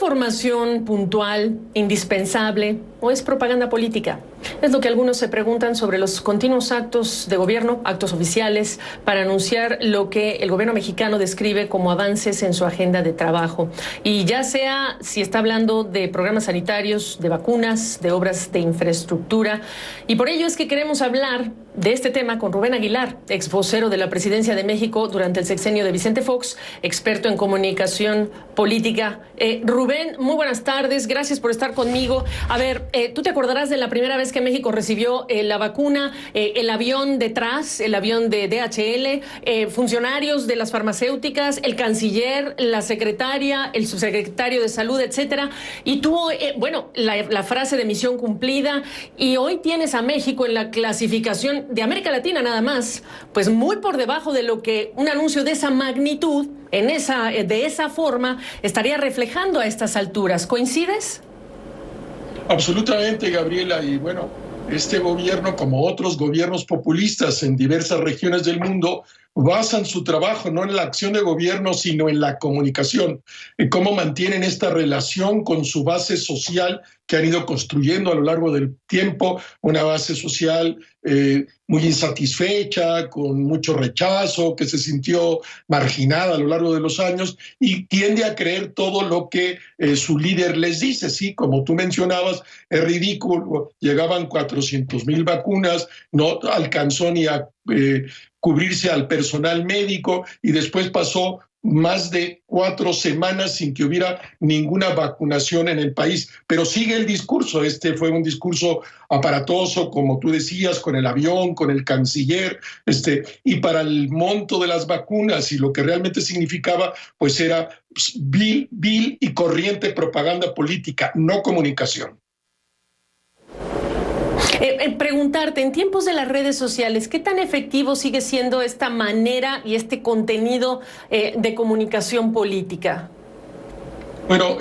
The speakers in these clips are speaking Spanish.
información puntual, indispensable o es propaganda política? Es lo que algunos se preguntan sobre los continuos actos de gobierno, actos oficiales, para anunciar lo que el gobierno mexicano describe como avances en su agenda de trabajo. Y ya sea si está hablando de programas sanitarios, de vacunas, de obras de infraestructura. Y por ello es que queremos hablar de este tema con Rubén Aguilar, ex vocero de la Presidencia de México durante el sexenio de Vicente Fox, experto en comunicación política. Rubén, muy buenas tardes, gracias por estar conmigo. A ver, tú te acordarás de la primera vez que México recibió la vacuna, el avión detrás, el avión de DHL, funcionarios de las farmacéuticas, el canciller, la secretaria, el subsecretario de salud, etcétera. Y tuvo, la frase de misión cumplida. Y hoy tienes a México en la clasificación de América Latina nada más, pues muy por debajo de lo que un anuncio de esa magnitud, de esa forma, estaría reflejando a estas alturas. ¿Coincides? Absolutamente, Gabriela, y bueno, este gobierno, como otros gobiernos populistas en diversas regiones del mundo, basan su trabajo no en la acción de gobierno, sino en la comunicación, en cómo mantienen esta relación con su base social que han ido construyendo a lo largo del tiempo, una base social muy insatisfecha, con mucho rechazo, que se sintió marginada a lo largo de los años y tiende a creer todo lo que su líder les dice. Sí, como tú mencionabas, es ridículo, llegaban 400,000 vacunas, no alcanzó ni a cubrirse al personal médico y después pasó más de 4 semanas sin que hubiera ninguna vacunación en el país. Pero sigue el discurso. Este fue un discurso aparatoso, como tú decías, con el avión, con el canciller, y para el monto de las vacunas y lo que realmente significaba, pues era vil y corriente propaganda política, no comunicación. Preguntarte, en tiempos de las redes sociales, ¿qué tan efectivo sigue siendo esta manera y este contenido de comunicación política? Bueno,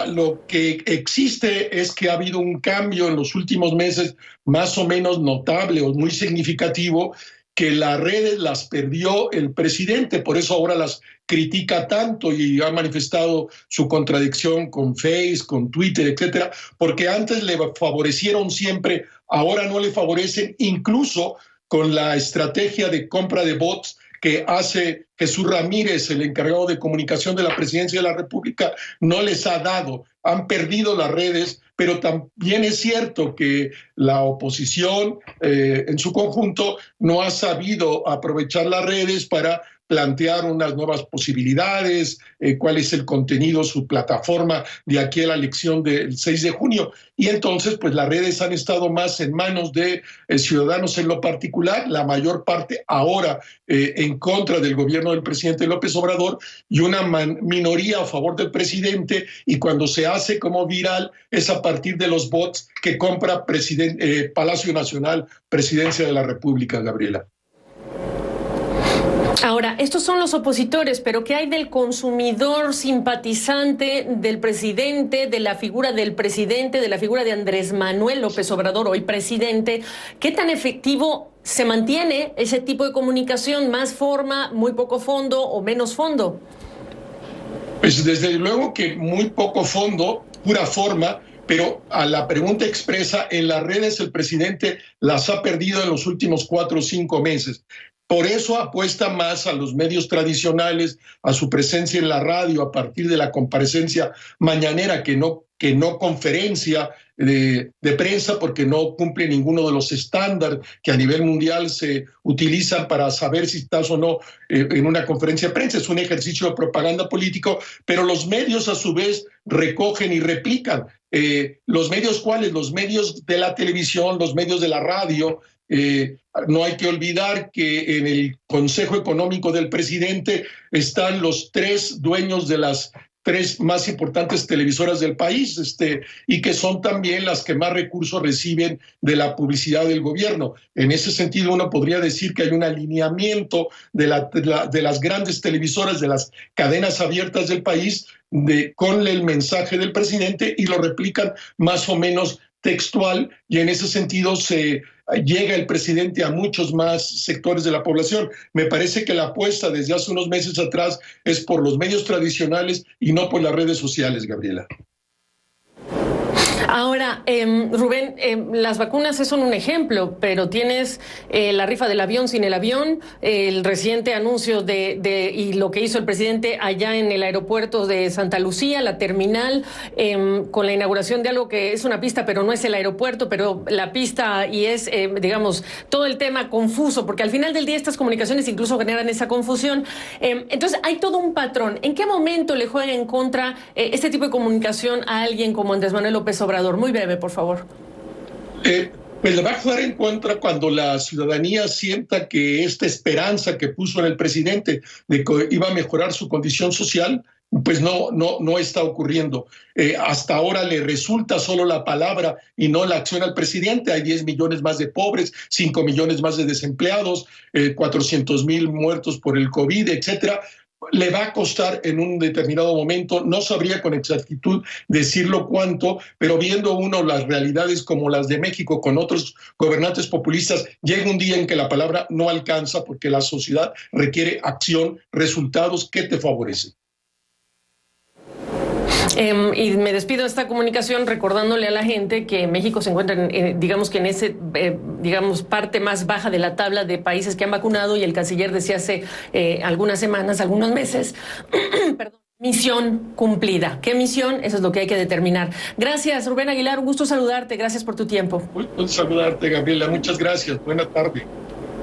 lo que existe es que ha habido un cambio en los últimos meses más o menos notable o muy significativo, que las redes las perdió el presidente, por eso ahora las critica tanto y ha manifestado su contradicción con Facebook, con Twitter, etcétera, porque antes le favorecieron siempre, ahora no le favorecen, incluso con la estrategia de compra de bots que hace Jesús Ramírez, el encargado de comunicación de la Presidencia de la República, no les ha dado. Han perdido las redes, pero también es cierto que la oposición en su conjunto no ha sabido aprovechar las redes para plantear unas nuevas posibilidades, cuál es el contenido, su plataforma de aquí a la elección del 6 de junio. Y entonces, pues las redes han estado más en manos de ciudadanos en lo particular, la mayor parte ahora en contra del gobierno del presidente López Obrador y una minoría a favor del presidente, y cuando se hace como viral es a partir de los bots que compra Palacio Nacional, Presidencia de la República, Gabriela. Ahora, estos son los opositores, pero ¿qué hay del consumidor simpatizante del presidente, de la figura del presidente, de la figura de Andrés Manuel López Obrador, hoy presidente? ¿Qué tan efectivo se mantiene ese tipo de comunicación? ¿Más forma, muy poco fondo o menos fondo? Pues desde luego que muy poco fondo, pura forma, pero a la pregunta expresa, en las redes el presidente las ha perdido en los últimos 4 o 5 meses. Por eso apuesta más a los medios tradicionales, a su presencia en la radio a partir de la comparecencia mañanera, que no conferencia de prensa, porque no cumple ninguno de los estándares que a nivel mundial se utilizan para saber si estás o no en una conferencia de prensa. Es un ejercicio de propaganda político, pero los medios a su vez recogen y replican. ¿Los medios cuáles? Los medios de la televisión, los medios de la radio. No hay que olvidar que en el Consejo Económico del presidente están los 3 dueños de las 3 más importantes televisoras del país, y que son también las que más recursos reciben de la publicidad del gobierno. En ese sentido, uno podría decir que hay un alineamiento de las grandes televisoras, de las cadenas abiertas del país, con el mensaje del presidente, y lo replican más o menos textual, y en ese sentido llega el presidente a muchos más sectores de la población. Me parece que la apuesta desde hace unos meses atrás es por los medios tradicionales y no por las redes sociales, Gabriela. Ahora, Rubén, las vacunas son un ejemplo, pero tienes la rifa del avión sin el avión, el reciente anuncio y lo que hizo el presidente allá en el aeropuerto de Santa Lucía, la terminal, con la inauguración de algo que es una pista, pero no es el aeropuerto, pero la pista, y es, digamos, todo el tema confuso, porque al final del día estas comunicaciones incluso generan esa confusión. Entonces, hay todo un patrón. ¿En qué momento le juega en contra este tipo de comunicación a alguien como Andrés Manuel López Obrador? Muy breve, por favor. Pues le va a jugar en contra cuando la ciudadanía sienta que esta esperanza que puso en el presidente de que iba a mejorar su condición social, pues no está ocurriendo. Hasta ahora le resulta solo la palabra y no la acción al presidente. Hay 10 millones más de pobres, 5 millones más de desempleados, 400,000 muertos por el COVID, etcétera. Le va a costar en un determinado momento, no sabría con exactitud decirlo cuánto, pero viendo uno las realidades como las de México con otros gobernantes populistas, llega un día en que la palabra no alcanza porque la sociedad requiere acción, resultados que te favorecen. Y me despido de esta comunicación recordándole a la gente que México se encuentra, digamos que en ese, parte más baja de la tabla de países que han vacunado, y el canciller decía hace algunas semanas, algunos meses, perdón, misión cumplida. ¿Qué misión? Eso es lo que hay que determinar. Gracias, Rubén Aguilar, un gusto saludarte, gracias por tu tiempo. Un gusto saludarte, Gabriela, muchas gracias, buena tarde.